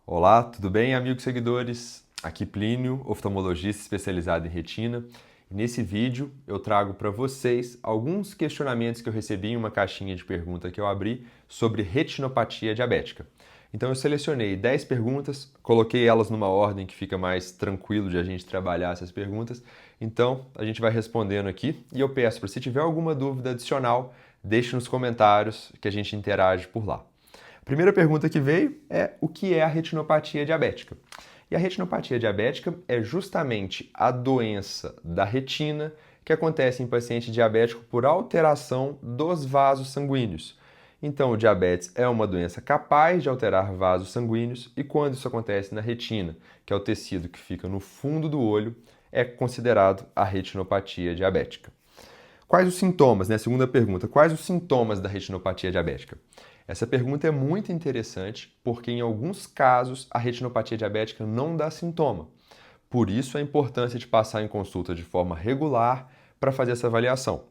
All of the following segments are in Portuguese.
Olá, tudo bem, amigos seguidores? Aqui Plínio, oftalmologista especializado em retina. E nesse vídeo eu trago para vocês alguns questionamentos que eu recebi em uma caixinha de pergunta que eu abri sobre retinopatia diabética. Então eu selecionei 10 perguntas, coloquei elas numa ordem que fica mais tranquilo de a gente trabalhar essas perguntas. Então a gente vai respondendo aqui e eu peço para se tiver alguma dúvida adicional, deixe nos comentários que a gente interage por lá. A primeira pergunta que veio é o que é a retinopatia diabética? E a retinopatia diabética é justamente a doença da retina que acontece em paciente diabético por alteração dos vasos sanguíneos. Então, o diabetes é uma doença capaz de alterar vasos sanguíneos e quando isso acontece na retina, que é o tecido que fica no fundo do olho, é considerado a retinopatia diabética. Quais os sintomas, né? Segunda pergunta, quais os sintomas da retinopatia diabética? Essa pergunta é muito interessante porque, em alguns casos, a retinopatia diabética não dá sintoma. Por isso, a importância de passar em consulta de forma regular para fazer essa avaliação.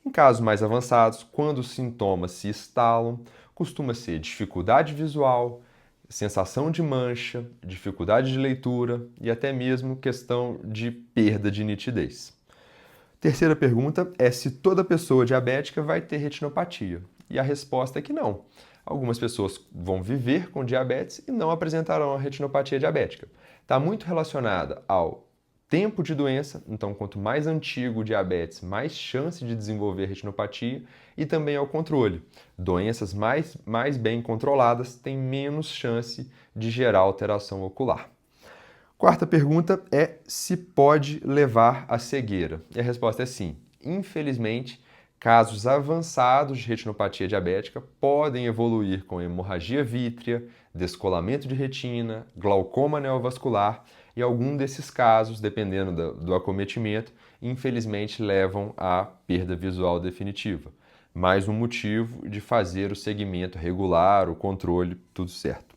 Em casos mais avançados, quando os sintomas se instalam, costuma ser dificuldade visual, sensação de mancha, dificuldade de leitura e até mesmo questão de perda de nitidez. Terceira pergunta é se toda pessoa diabética vai ter retinopatia. E a resposta é que não. Algumas pessoas vão viver com diabetes e não apresentarão a retinopatia diabética. Está muito relacionada ao tempo de doença, então quanto mais antigo o diabetes, mais chance de desenvolver retinopatia, e também ao controle. Doenças mais bem controladas têm menos chance de gerar alteração ocular. Quarta pergunta é se pode levar à cegueira. E a resposta é sim. Infelizmente, casos avançados de retinopatia diabética podem evoluir com hemorragia vítrea, descolamento de retina, glaucoma neovascular e algum desses casos, dependendo do acometimento, infelizmente levam à perda visual definitiva. Mais um motivo de fazer o segmento regular, o controle, tudo certo.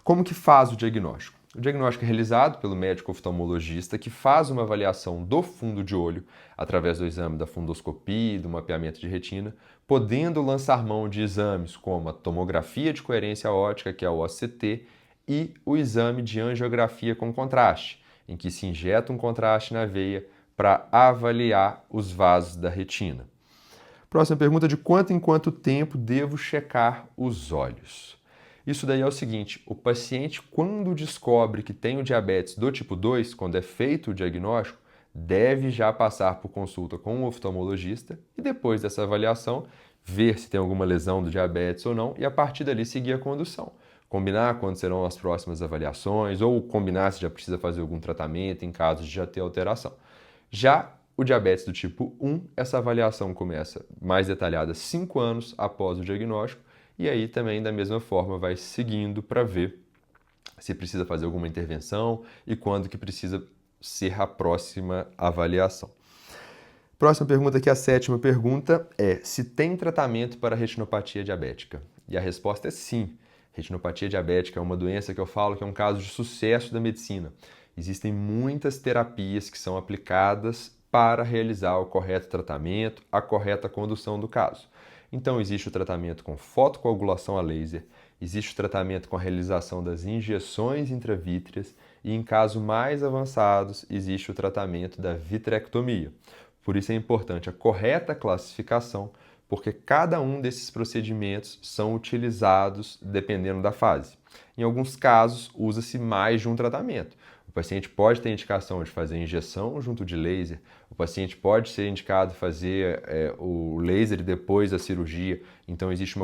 Como que faz o diagnóstico? O diagnóstico é realizado pelo médico oftalmologista que faz uma avaliação do fundo de olho através do exame da fundoscopia e do mapeamento de retina, podendo lançar mão de exames como a tomografia de coerência óptica, que é o OCT, e o exame de angiografia com contraste, em que se injeta um contraste na veia para avaliar os vasos da retina. Próxima pergunta: de quanto em quanto tempo devo checar os olhos? Isso daí é o seguinte, o paciente, quando descobre que tem o diabetes do tipo 2, quando é feito o diagnóstico, deve já passar por consulta com um oftalmologista e depois dessa avaliação, ver se tem alguma lesão do diabetes ou não e a partir dali seguir a condução. Combinar quando serão as próximas avaliações ou combinar se já precisa fazer algum tratamento em caso de já ter alteração. Já o diabetes do tipo 1, essa avaliação começa mais detalhada 5 anos após o diagnóstico e aí também da mesma forma vai seguindo para ver se precisa fazer alguma intervenção e quando que precisa ser a próxima avaliação. Próxima pergunta aqui, a sétima pergunta é se tem tratamento para retinopatia diabética? E a resposta é sim. Retinopatia diabética é uma doença que eu falo que é um caso de sucesso da medicina. Existem muitas terapias que são aplicadas para realizar o correto tratamento, a correta condução do caso. Então, existe o tratamento com fotocoagulação a laser, existe o tratamento com a realização das injeções intravítreas e, em casos mais avançados, existe o tratamento da vitrectomia. Por isso é importante a correta classificação, porque cada um desses procedimentos são utilizados dependendo da fase. Em alguns casos, usa-se mais de um tratamento. O paciente pode ter indicação de fazer injeção junto de laser, o paciente pode ser indicado fazer o laser depois da cirurgia, então existe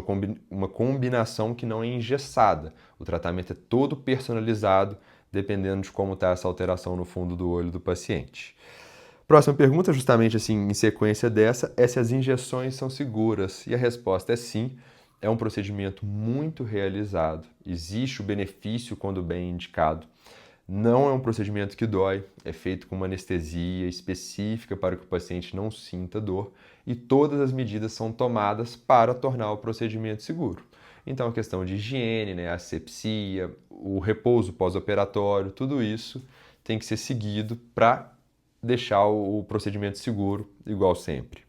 uma combinação que não é engessada. O tratamento é todo personalizado, dependendo de como está essa alteração no fundo do olho do paciente. Próxima pergunta, justamente assim, em sequência dessa, é se as injeções são seguras. E a resposta é sim, é um procedimento muito realizado, existe o benefício quando bem indicado. Não é um procedimento que dói, é feito com uma anestesia específica para que o paciente não sinta dor e todas as medidas são tomadas para tornar o procedimento seguro. Então, a questão de higiene, né, a asepsia, o repouso pós-operatório, tudo isso tem que ser seguido para deixar o procedimento seguro, igual sempre.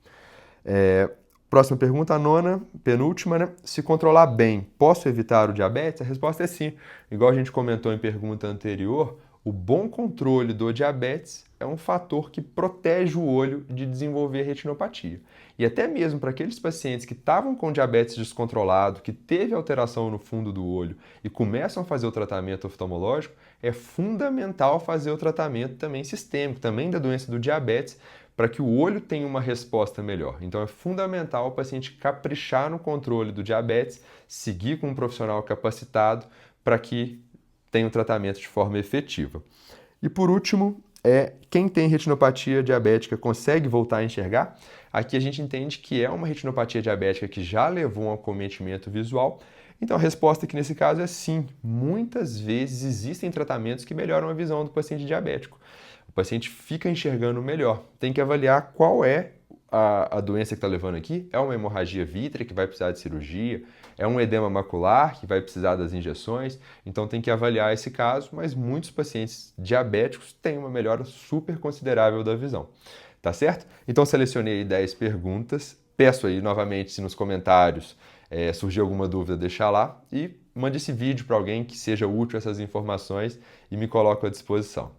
Próxima pergunta, a nona, penúltima, né? Se controlar bem, posso evitar o diabetes? A resposta é sim. Igual a gente comentou em pergunta anterior, o bom controle do diabetes é um fator que protege o olho de desenvolver retinopatia. E até mesmo para aqueles pacientes que estavam com diabetes descontrolado, que teve alteração no fundo do olho e começam a fazer o tratamento oftalmológico, é fundamental fazer o tratamento também sistêmico, também da doença do diabetes, para que o olho tenha uma resposta melhor. Então é fundamental o paciente caprichar no controle do diabetes, seguir com um profissional capacitado para que tenha um tratamento de forma efetiva. E por último, quem tem retinopatia diabética consegue voltar a enxergar? Aqui a gente entende que é uma retinopatia diabética que já levou a um acometimento visual. Então a resposta aqui nesse caso é sim. Muitas vezes existem tratamentos que melhoram a visão do paciente diabético. O paciente fica enxergando melhor. Tem que avaliar qual é a doença que está levando aqui. É uma hemorragia vítrea que vai precisar de cirurgia? É um edema macular que vai precisar das injeções? Então tem que avaliar esse caso, mas muitos pacientes diabéticos têm uma melhora super considerável da visão. Tá certo? Então selecionei 10 perguntas. Peço aí novamente se nos comentários surgir alguma dúvida, deixar lá e mande esse vídeo para alguém que seja útil essas informações e me coloco à disposição.